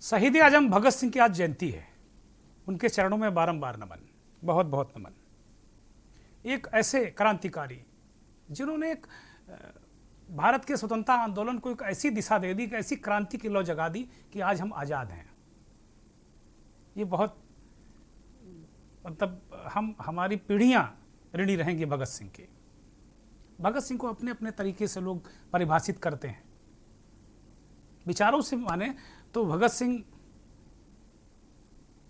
शहीद आजम भगत सिंह की आज जयंती है। उनके चरणों में बारंबार नमन, बहुत बहुत नमन। एक ऐसे क्रांतिकारी जिन्होंने एक भारत के स्वतंत्रता आंदोलन को एक ऐसी दिशा दे दी, एक ऐसी क्रांति की लौ जगा दी कि आज हम आज़ाद हैं। ये बहुत मतलब हमारी पीढ़ियां ऋणी रहेंगी भगत सिंह की। भगत सिंह को अपने अपने तरीके से लोग परिभाषित करते हैं। विचारों से माने तो भगत सिंह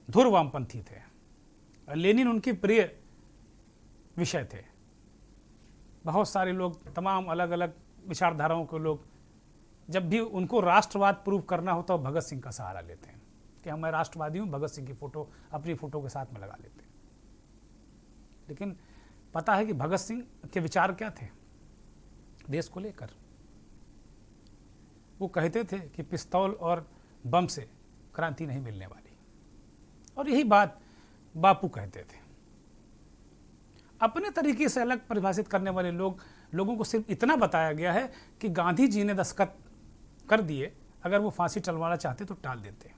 धुर वामपंथी थे। लेनिन उनके प्रिय विषय थे। बहुत सारे लोग, तमाम अलग अलग विचारधाराओं के लोग, जब भी उनको राष्ट्रवाद प्रूव करना होता है भगत सिंह का सहारा लेते हैं कि मैं राष्ट्रवादी हूं। भगत सिंह की फोटो अपनी फोटो के साथ में लगा लेते हैं। लेकिन पता है कि भगत सिंह के विचार क्या थे देश को लेकर? वो कहते थे कि पिस्तौल और बम से क्रांति नहीं मिलने वाली, और यही बात बापू कहते थे। अपने तरीके से अलग परिभाषित करने वाले लोगों को सिर्फ इतना बताया गया है कि गांधी जी ने दस्तखत कर दिए, अगर वो फांसी टलवाना चाहते तो टाल देते।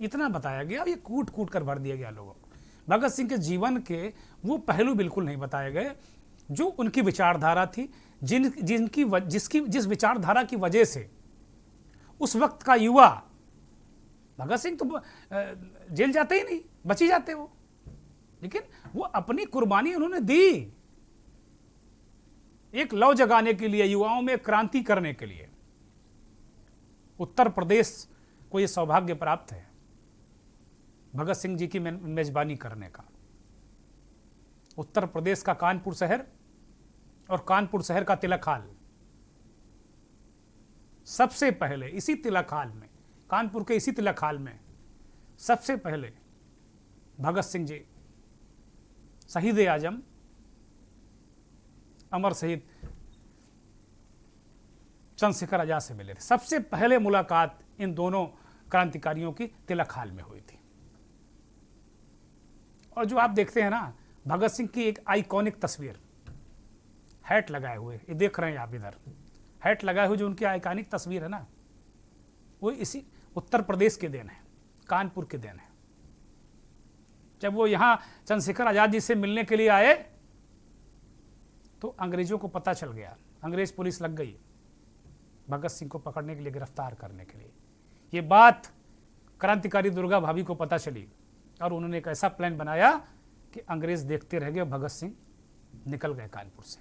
इतना बताया गया, ये कूट कूट कर भर दिया गया लोगों को। भगत सिंह के जीवन के वो पहलू बिल्कुल नहीं बताए गए जो उनकी विचारधारा थी, जिस विचारधारा की वजह से उस वक्त का युवा, भगत सिंह तो जेल जाते ही नहीं, बच ही जाते वो, लेकिन वो अपनी कुर्बानी उन्होंने दी एक लौ जगाने के लिए, युवाओं में क्रांति करने के लिए। उत्तर प्रदेश को यह सौभाग्य प्राप्त है भगत सिंह जी की मेजबानी करने का। उत्तर प्रदेश का कानपुर शहर और कानपुर शहर का तिलक हाल, सबसे पहले इसी तिलक हाल में, कानपुर के इसी तिलक हाल में सबसे पहले भगत सिंह जी शहीद आजम अमर शहीद चंद्रशेखर आजाद से मिले थे। सबसे पहले मुलाकात इन दोनों क्रांतिकारियों की तिलक हाल में हुई थी। और जो आप देखते हैं ना, भगत सिंह की एक आइकॉनिक तस्वीर, हैट लगाए हुए, ये देख रहे हैं आप इधर, हैट लगाए हुए जो उनकी आइकॉनिक तस्वीर है ना, वो इसी उत्तर प्रदेश के देन है, कानपुर के देन है। जब वो यहाँ चंद्रशेखर आजाद जी से मिलने के लिए आए तो अंग्रेजों को पता चल गया, अंग्रेज पुलिस लग गई भगत सिंह को पकड़ने के लिए, गिरफ्तार करने के लिए। ये बात क्रांतिकारी दुर्गा भाभी को पता चली और उन्होंने एक ऐसा प्लान बनाया कि अंग्रेज देखते रह गए, भगत सिंह निकल गए कानपुर से।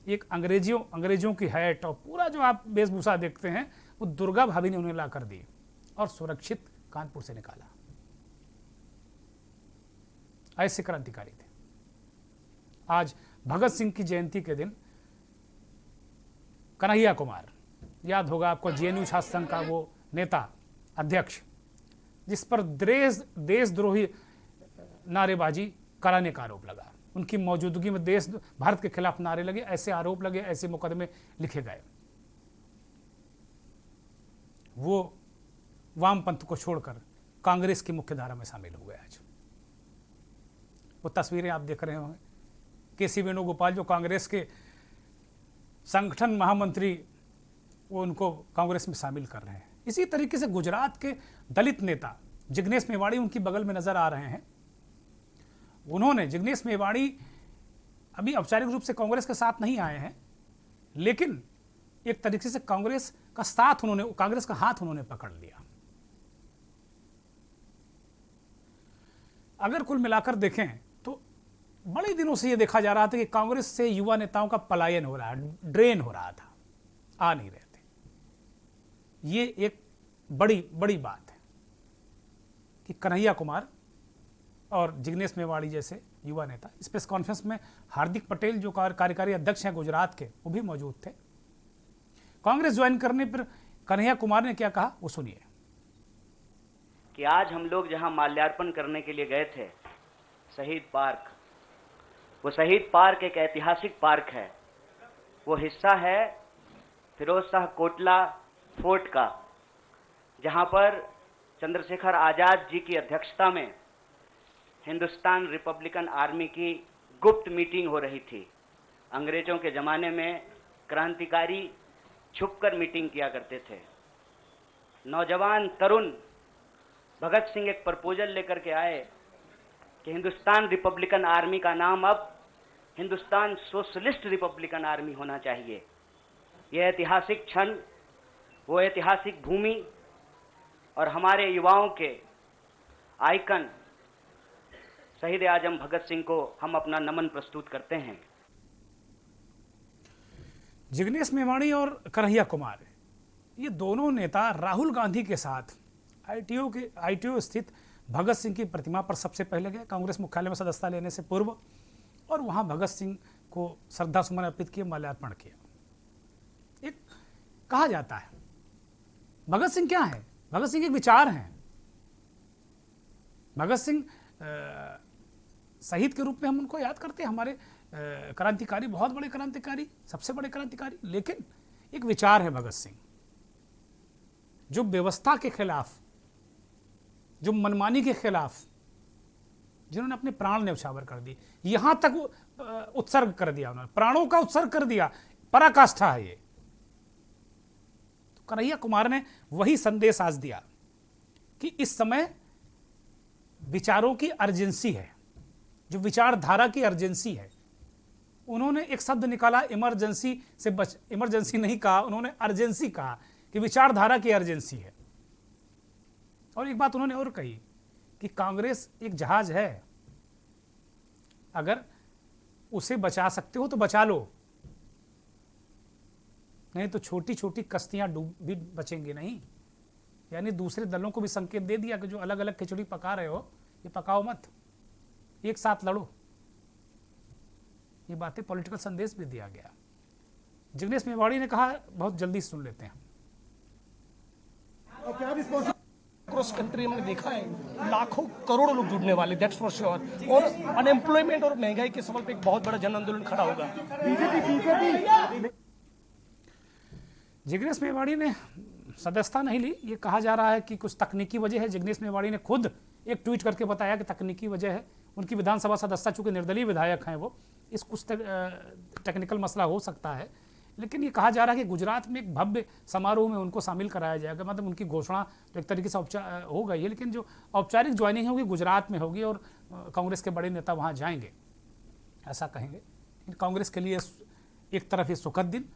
एक अंग्रेजों की हैट और पूरा जो आप वेशभूषा देखते हैं वो दुर्गा भाभी ने उन्हें ला कर दी और सुरक्षित कानपुर से निकाला। ऐसे क्रांतिकारी थे। आज भगत सिंह की जयंती के दिन कन्हैया कुमार, याद होगा आपको, जेएनयू छात्र संघ का वो नेता अध्यक्ष, जिस पर देशद्रोही नारेबाजी कराने का आरोप लगा, उनकी मौजूदगी में भारत के खिलाफ नारे लगे, ऐसे आरोप लगे, ऐसे मुकदमे लिखे गए। वो वामपंथ को छोड़कर कांग्रेस की मुख्य धारा में शामिल हो गए। आज वो तस्वीरें आप देख रहे होंगे, केसी वेणुगोपाल जो कांग्रेस के संगठन महामंत्री, वो उनको कांग्रेस में शामिल कर रहे हैं। इसी तरीके से गुजरात के दलित नेता जिग्नेश मेवाड़ी उनकी बगल में नजर आ रहे हैं। उन्होंने, जिग्नेश मेवाड़ी अभी औपचारिक रूप से कांग्रेस के साथ नहीं आए हैं, लेकिन एक तरीके से कांग्रेस का हाथ उन्होंने पकड़ लिया। अगर कुल मिलाकर देखें तो बड़े दिनों से यह देखा जा रहा था कि कांग्रेस से युवा नेताओं का पलायन हो रहा, ड्रेन हो रहा था, आ नहीं रहे थे। ये एक बड़ी बात है कि कन्हैया कुमार और जिग्नेश मेवाड़ी जैसे युवा नेता, इस प्रेस कॉन्फ्रेंस में हार्दिक पटेल जो कार्यकारी अध्यक्ष हैं गुजरात के, वो भी मौजूद थे। कांग्रेस ज्वाइन करने पर कन्हैया कुमार ने क्या कहा, वो सुनिए। कि आज हम लोग जहां माल्यार्पण करने के लिए गए थे, शहीद पार्क, वो शहीद पार्क एक ऐतिहासिक पार्क है। वो हिस्सा है फिरोज शाह कोटला फोर्ट का, जहां पर चंद्रशेखर आजाद जी की अध्यक्षता में हिंदुस्तान रिपब्लिकन आर्मी की गुप्त मीटिंग हो रही थी। अंग्रेजों के ज़माने में क्रांतिकारी छुपकर मीटिंग किया करते थे। नौजवान तरुण भगत सिंह एक प्रपोजल लेकर के आए कि हिंदुस्तान रिपब्लिकन आर्मी का नाम अब हिंदुस्तान सोशलिस्ट रिपब्लिकन आर्मी होना चाहिए। यह ऐतिहासिक क्षण, वो ऐतिहासिक भूमि और हमारे युवाओं के आइकन शहीद आजम भगत सिंह को हम अपना नमन प्रस्तुत करते हैं। जिग्नेश मेवाणी और कन्हैया कुमार, ये दोनों नेता राहुल गांधी के साथ आईटीओ स्थित भगत सिंह की प्रतिमा पर सबसे पहले गए कांग्रेस मुख्यालय में सदस्यता लेने से पूर्व, और वहां भगत सिंह को श्रद्धा सुमन अर्पित किए, माल्यार्पण किया। एक कहा जाता है भगत सिंह क्या है, भगत सिंह एक विचार हैं। भगत सिंह शहीद के रूप में हम उनको याद करते हैं, हमारे क्रांतिकारी, बहुत बड़े क्रांतिकारी, सबसे बड़े क्रांतिकारी, लेकिन एक विचार है भगत सिंह, जो व्यवस्था के खिलाफ, जो मनमानी के खिलाफ, जिन्होंने अपने प्राण न्यौछावर कर दी, यहां तक उत्सर्ग कर दिया, उन्होंने प्राणों का उत्सर्ग कर दिया, पराकाष्ठा है ये। तो कन्हैया कुमार ने वही संदेश आज दिया कि इस समय विचारों की अर्जेंसी है, जो विचारधारा की अर्जेंसी है। उन्होंने एक शब्द निकाला, इमरजेंसी से इमरजेंसी नहीं कहा, उन्होंने अर्जेंसी कहा कि विचारधारा की अर्जेंसी है। और एक बात उन्होंने और कही कि कांग्रेस एक जहाज है, अगर उसे बचा सकते हो तो बचा लो, नहीं तो छोटी छोटी कश्तियां डूब भी बचेंगी नहीं। यानी दूसरे दलों को भी संकेत दे दिया कि जो अलग अलग खिचड़ी पका रहे हो, ये पकाओ मत, एक साथ लड़ो। ये बातें पॉलिटिकल संदेश भी दिया गया। जिग्नेश मेवाड़ी ने कहा, बहुत जल्दी सुन लेते हैं। क्रॉस कंट्री हमने देखा है लाखों करोड़ों लोग जुड़ने वाले, दैट्स फॉर श्योर। और अनएम्प्लॉयमेंट और महंगाई के सवाल पे एक बहुत बड़ा जन आंदोलन खड़ा होगा। जिग्नेश मेवाड़ी ने सदस्यता नहीं ली, ये कहा जा रहा है कि कुछ तकनीकी वजह है। जिग्नेश मेवाड़ी ने खुद एक ट्वीट करके बताया कि तकनीकी वजह है, उनकी विधानसभा सदस्यता, चूंकि निर्दलीय विधायक हैं वो, इस कुछ टेक्निकल मसला हो सकता है। लेकिन ये कहा जा रहा है कि गुजरात में एक भव्य समारोह में उनको शामिल कराया जाएगा, मतलब उनकी घोषणा तो एक तरीके से हो गई है, लेकिन जो औपचारिक ज्वाइनिंग होगी गुजरात में होगी और कांग्रेस के बड़े नेता वहाँ जाएंगे, ऐसा कहेंगे। कांग्रेस के लिए एक तरफ ये सुखद दिन,